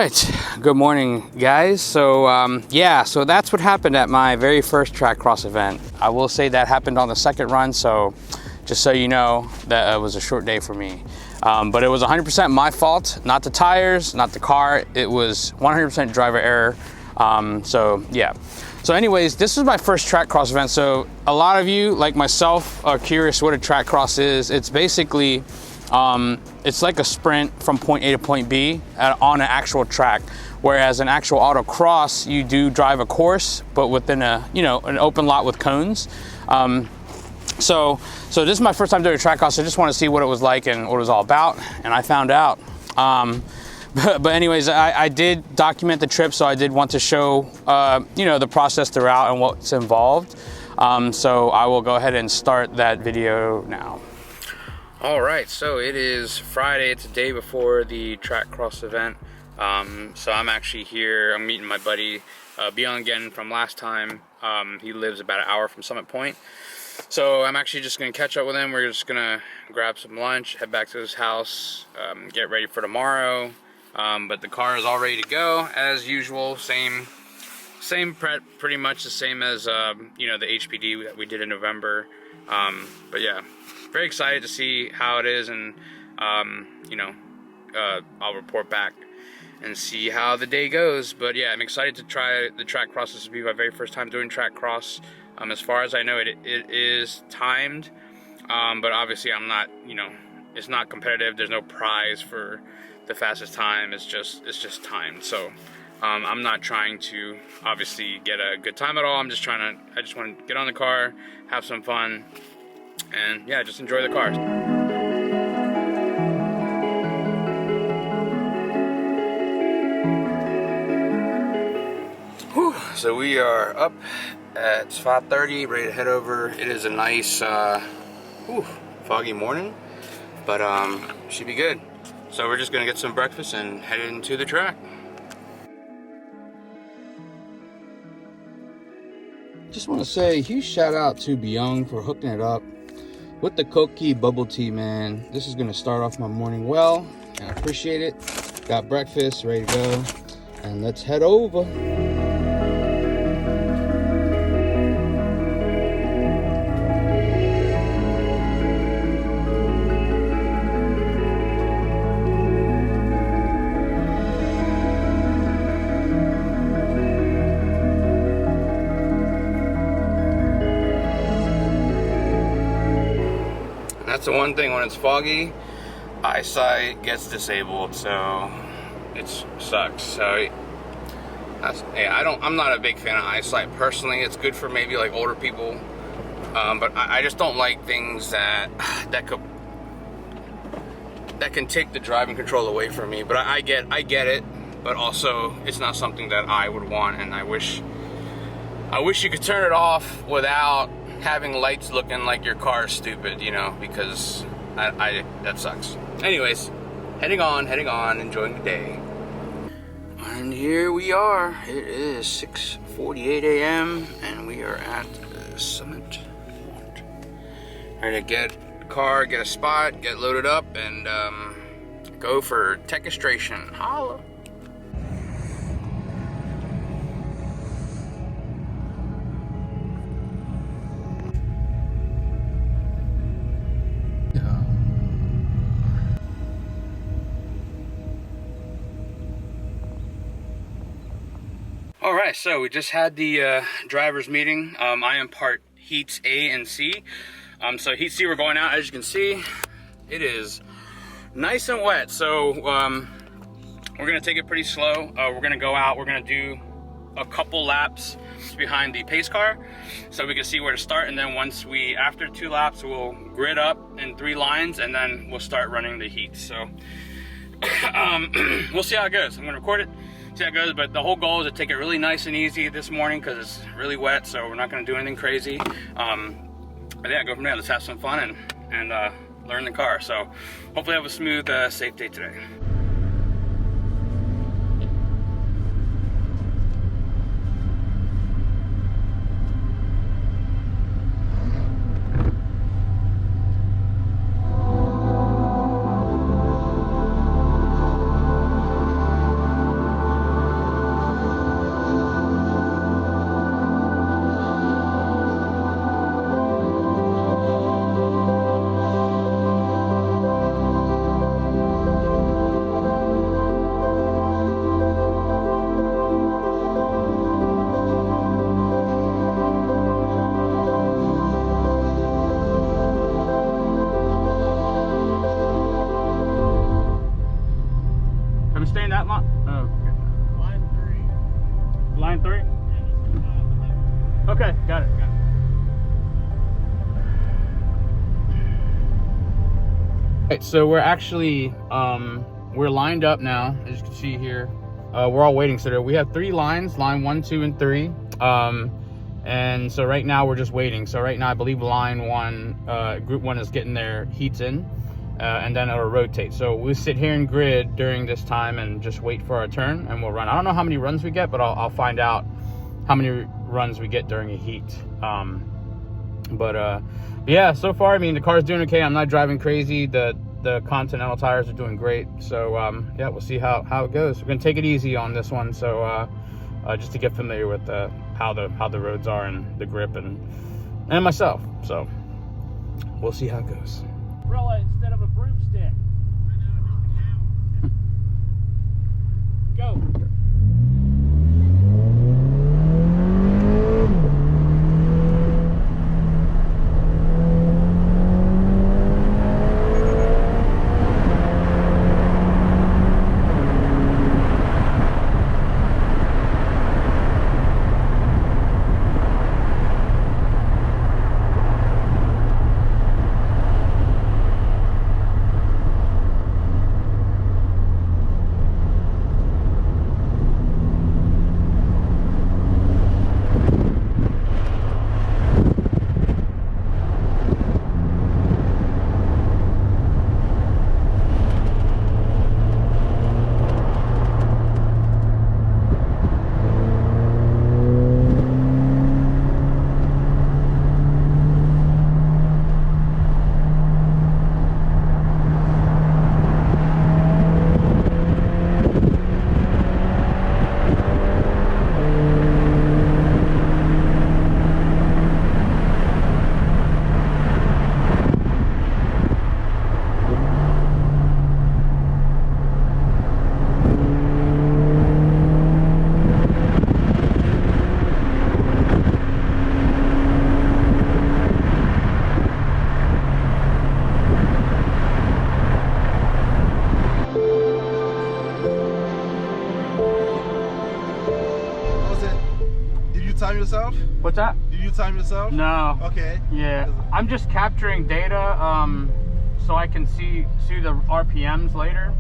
right, good morning guys. So so that's what happened at my very first Trackcross event. I will say that happened on the second run, so just so you know, that was a short day for me. But it was 100% my fault, not the tires, not the car. It was 100% driver error. So anyways, this is my first Trackcross event. So a lot of you, like myself, are curious what a Trackcross is. It's basically, it's like a sprint from point A to point B on an actual track. Whereas an actual autocross, you do drive a course, but within a, an open lot with cones. So this is my first time doing a Trackcross. So I just want to see what it was like and what it was all about. And I found out. But anyways, I did document the trip, so I did want to show, the process throughout and what's involved. So I will go ahead and start that video now. All right, so it is Friday. It's the day before the Trackcross event. So I'm actually here. I'm meeting my buddy, Beyond again from last time. He lives about an hour from Summit Point. So I'm actually just gonna catch up with him. We're just gonna grab some lunch, head back to his house, get ready for tomorrow. But the car is all ready to go as usual. Same pretty much the same as the HPD that we did in November. But yeah, very excited to see how it is, and I'll report back and see how the day goes. But yeah, I'm excited to try the Trackcross. This will be my very first time doing Trackcross. As far as I know, it is timed, but obviously I'm not, it's not competitive. There's no prize for the fastest time. It's just timed. So I'm not trying to obviously get a good time at all. I just want to get on the car, have some fun, and yeah, just enjoy the cars. Whew. So we are up at 5:30, ready to head over. It is a nice foggy morning, but should be good. So we're just gonna get some breakfast and head into the track. Just want to say huge shout out to Byung for hooking it up with the Koki bubble tea, man. This is gonna start off my morning well, and I appreciate it. Got breakfast ready to go, and let's head over. That's the one thing, when it's foggy, eyesight gets disabled, so it sucks. So I'm not a big fan of eyesight personally. It's good for maybe like older people, but I just don't like things that can take the driving control away from me. But I get it, but also it's not something that I would want, and I wish you could turn it off without having lights looking like your car is stupid, because that sucks. Anyways, heading on, enjoying the day. And here we are. It is 6:48 a.m. and we are at Summit Point. Ready to get a car, get a spot, get loaded up, and go for Techistration. Holla! Alright, so we just had the driver's meeting. I am part heats A and C. So heat C, we're going out. As you can see, it is nice and wet. So we're going to take it pretty slow. We're going to go out. We're going to do a couple laps behind the pace car so we can see where to start. And then after 2 laps, we'll grid up in 3 lines, and then we'll start running the heat. So we'll see how it goes. I'm going to record it. See how it goes, but the whole goal is to take it really nice and easy this morning because it's really wet, so we're not going to do anything crazy. But yeah, go from there. Let's have some fun and learn the car. So hopefully have a smooth, safe day today. Line 3? Okay, got it. Right, so we're actually we're lined up now, as you can see here. We're all waiting. So we have 3 lines, line 1, 2, and 3. And so right now we're just waiting. So right now I believe line 1, group 1 is getting their heats in, and then it'll rotate. So we'll sit here in grid during this time and just wait for our turn, and we'll run. I don't know how many runs we get, but I'll find out how many runs we get during a heat. But yeah, so far, I mean, the car's doing okay. I'm not driving crazy. The Contiental tires are doing great. So yeah, we'll see how it goes. We're gonna take it easy on this one. So just to get familiar with how the roads are and the grip and myself. So we'll see how it goes. Umbrella instead of a broomstick. Go. time yourself? What's that? Did you time yourself? No. Okay. Yeah, I'm just capturing data so I can see the RPMs later.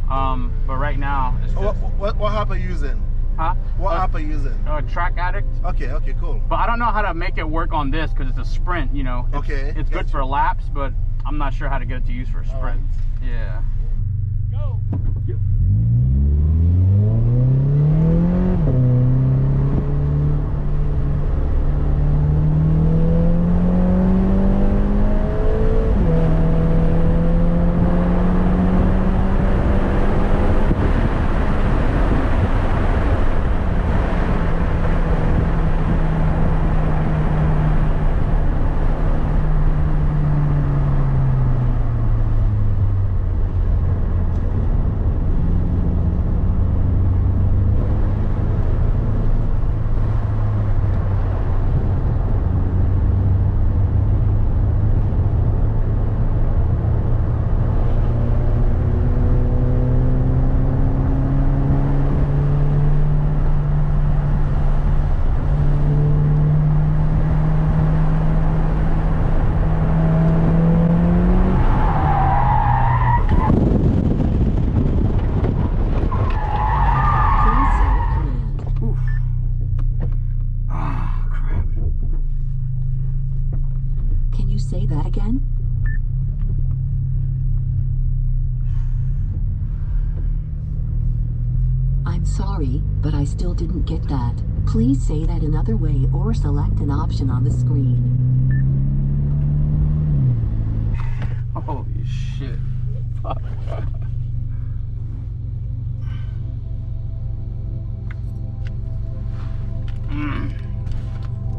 But right now, it's just... What app are you using? Huh? What app are you using? Track Addict. Okay, okay, cool. But I don't know how to make it work on this because it's a sprint, you know. It's good for laps, but I'm not sure how to get it to use for a sprint. Yeah. Go. Yep. Say that again? I'm sorry, but I still didn't get that. Please say that another way or select an option on the screen. Holy shit. Fuck.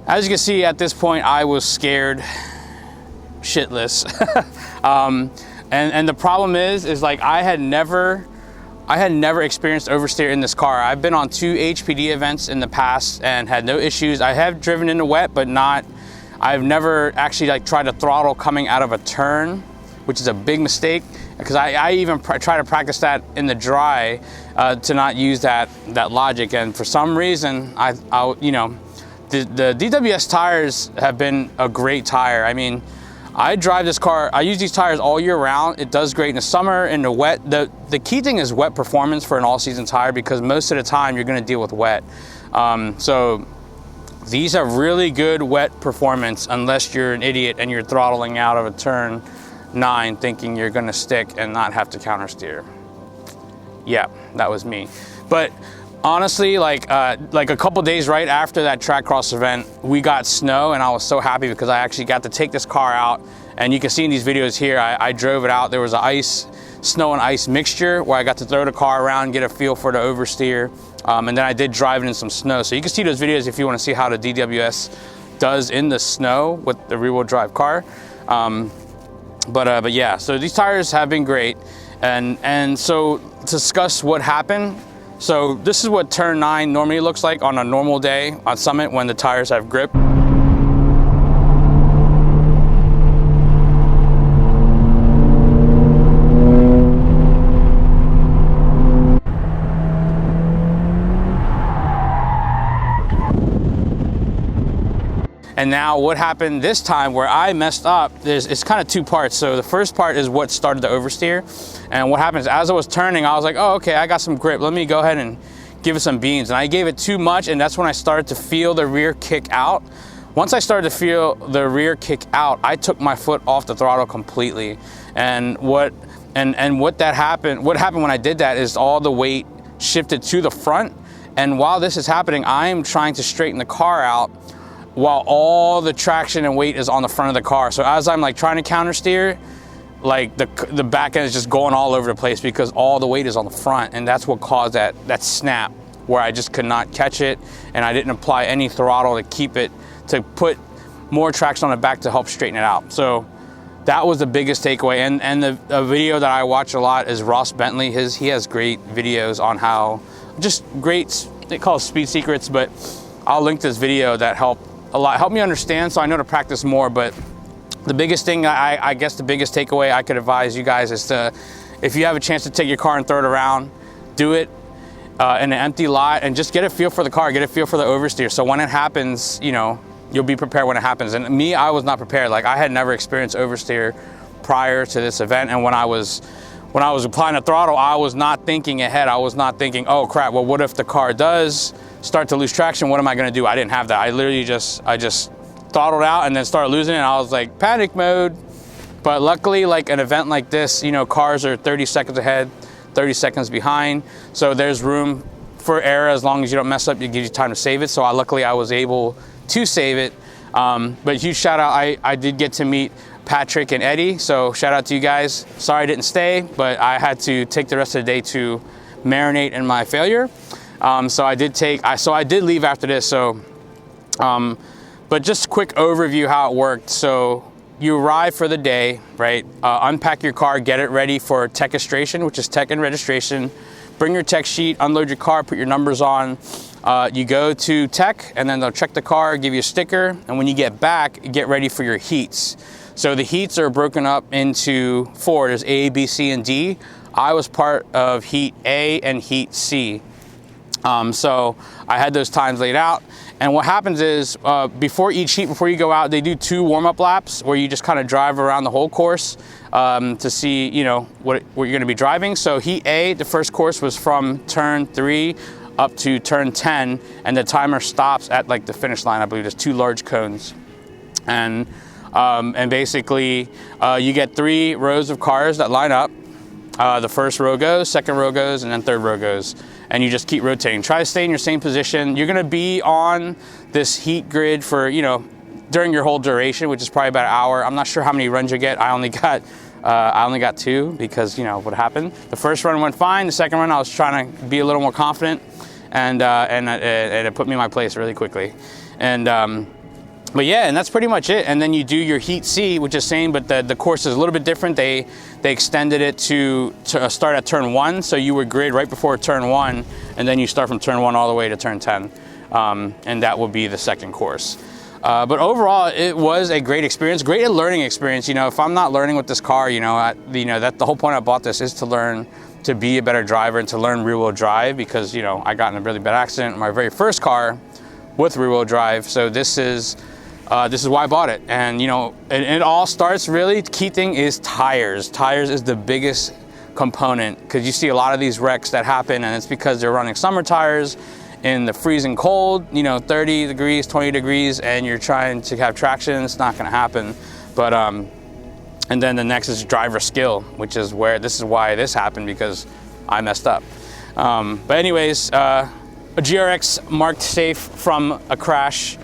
As you can see, at this point, I was scared shitless. And the problem is like I had never experienced oversteer in this car. I've been on 2 HPD events in the past and had no issues. I have driven in the wet, but I've never actually like tried to throttle coming out of a turn which is a big mistake, because I even try to practice that in the dry, to not use that logic. And for some reason, you know, the DWS tires have been a great tire. I mean, I drive this car, I use these tires all year round. It does great in the summer, in the wet. The key thing is wet performance for an all-season tire, because most of the time you're gonna deal with wet. So these have really good wet performance, unless you're an idiot and you're throttling out of a turn 9 thinking you're gonna stick and not have to counter steer. Yeah, that was me. But honestly, like a couple days right after that Trackcross event, we got snow, and I was so happy because I actually got to take this car out. And you can see in these videos here, I drove it out. There was a snow and ice mixture where I got to throw the car around, get a feel for the oversteer. And then I did drive it in some snow. So you can see those videos if you want to see how the DWS does in the snow with the rear-wheel drive car. But yeah, so these tires have been great. And so to discuss what happened. So this is what turn 9 normally looks like on a normal day on Summit when the tires have grip. And now what happened this time where I messed up, it's kind of 2 parts. So the first part is what started the oversteer. And what happens, as I was turning, I was like, oh, okay, I got some grip. Let me go ahead and give it some beans. And I gave it too much, and that's when I started to feel the rear kick out. Once I started to feel the rear kick out, I took my foot off the throttle completely. And what happened when I did that is all the weight shifted to the front. And while this is happening, I am trying to straighten the car out while all the traction and weight is on the front of the car. So as I'm like trying to counter steer, like the back end is just going all over the place because all the weight is on the front, and that's what caused that snap where I just could not catch it, and I didn't apply any throttle to keep it, to put more traction on the back to help straighten it out. So that was the biggest takeaway. And a video that I watch a lot is Ross Bentley. He has great videos on how, just great, they call it speed secrets, but I'll link this video that helped me understand, so I know to practice more. But the biggest thing, I guess the biggest takeaway I could advise you guys is to, if you have a chance to take your car and throw it around, do it in an empty lot and just get a feel for the car, get a feel for the oversteer. So when it happens, you know, you'll be prepared when it happens. And me, I was not prepared. Like, I had never experienced oversteer prior to this event. And when I was applying the throttle, I was not thinking ahead. I was not thinking, oh crap, well, what if the car does start to lose traction? What am I gonna do? I didn't have that. I literally just throttled out and then started losing it. And I was like, panic mode. But luckily, like an event like this, you know, cars are 30 seconds ahead, 30 seconds behind. So there's room for error. As long as you don't mess up, it gives you time to save it. So luckily I was able to save it. But huge shout out, I did get to meet Patrick and Eddie. So shout out to you guys. Sorry I didn't stay, but I had to take the rest of the day to marinate in my failure. So I did leave after this. So, but just a quick overview how it worked. So you arrive for the day, right? Unpack your car, get it ready for Techistration, which is tech and registration. Bring your tech sheet, unload your car, put your numbers on. You go to tech, and then they'll check the car, give you a sticker. And when you get back, get ready for your heats. So the heats are broken up into 4. There's A, B, C, and D. I was part of heat A and heat C. So I had those times laid out. And what happens is, before each heat, before you go out, they do 2 warm-up laps where you just kind of drive around the whole course to see, you know, what you're going to be driving. So heat A, the first course was from turn 3 up to turn 10, and the timer stops at like the finish line. I believe there's 2 large cones. And basically, you get 3 rows of cars that line up. The first row goes, second row goes, and then third row goes. And you just keep rotating. Try to stay in your same position. You're gonna be on this heat grid for, you know, during your whole duration, which is probably about an hour. I'm not sure how many runs you get. I only got 2 because, you know, what happened. The first run went fine. The second run, I was trying to be a little more confident, and it put me in my place really quickly. But yeah, and that's pretty much it. And then you do your heat C, which is same, but the course is a little bit different. They extended it to start at turn 1. So you would grid right before turn 1, and then you start from turn 1 all the way to turn 10. And that will be the second course. But overall, it was a great experience, great learning experience. You know, if I'm not learning with this car, that the whole point I bought this is to learn to be a better driver and to learn rear-wheel drive, because, you know, I got in a really bad accident in my very first car with rear-wheel drive. So this is why I bought it. And, you know, it all starts, really, the key thing is tires. Tires is the biggest component, because you see a lot of these wrecks that happen, and it's because they're running summer tires in the freezing cold, you know, 30 degrees, 20 degrees, and you're trying to have traction. It's not going to happen. But and then the next is driver skill, which is why this happened, because I messed up. But anyways, a GRX marked safe from a crash,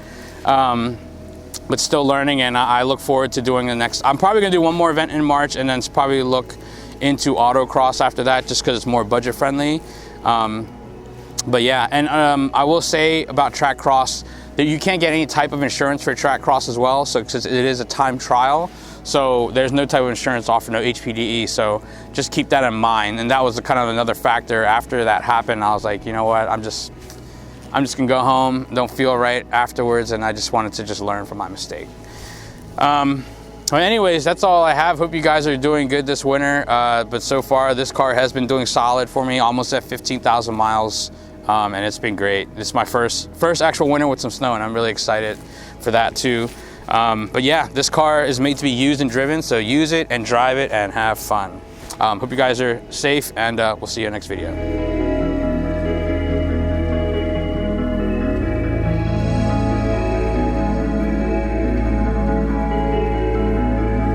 but still learning, and I look forward to doing the next. I'm probably going to do one more event in March, and then probably look into autocross after that, just because it's more budget friendly. But yeah, and I will say about Trackcross that you can't get any type of insurance for Trackcross as well, so because it is a time trial, so there's no type of insurance offered, no HPDE, so just keep that in mind. And that was kind of another factor. After that happened, I was like, you know what, I'm just gonna go home, don't feel right afterwards, and I just wanted to just learn from my mistake. But anyways, that's all I have. Hope you guys are doing good this winter, but so far this car has been doing solid for me, almost at 15,000 miles. And it's been great. This is my first actual winter with some snow, and I'm really excited for that too. But yeah, this car is made to be used and driven, so use it and drive it and have fun. Hope you guys are safe, and we'll see you in the next video.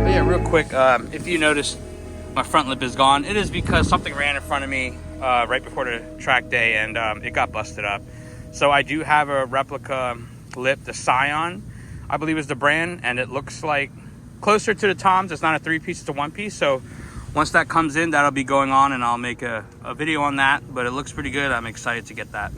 But yeah, real quick, if you notice my front lip is gone, it is because something ran in front of me right before the track day, and it got busted up. So I do have a replica lip, the Scion, I believe is the brand, and it looks like closer to the Toms. It's not a 3-piece, it's a 1-piece. So once that comes in, that'll be going on, and I'll make a video on that, but it looks pretty good. I'm excited to get that.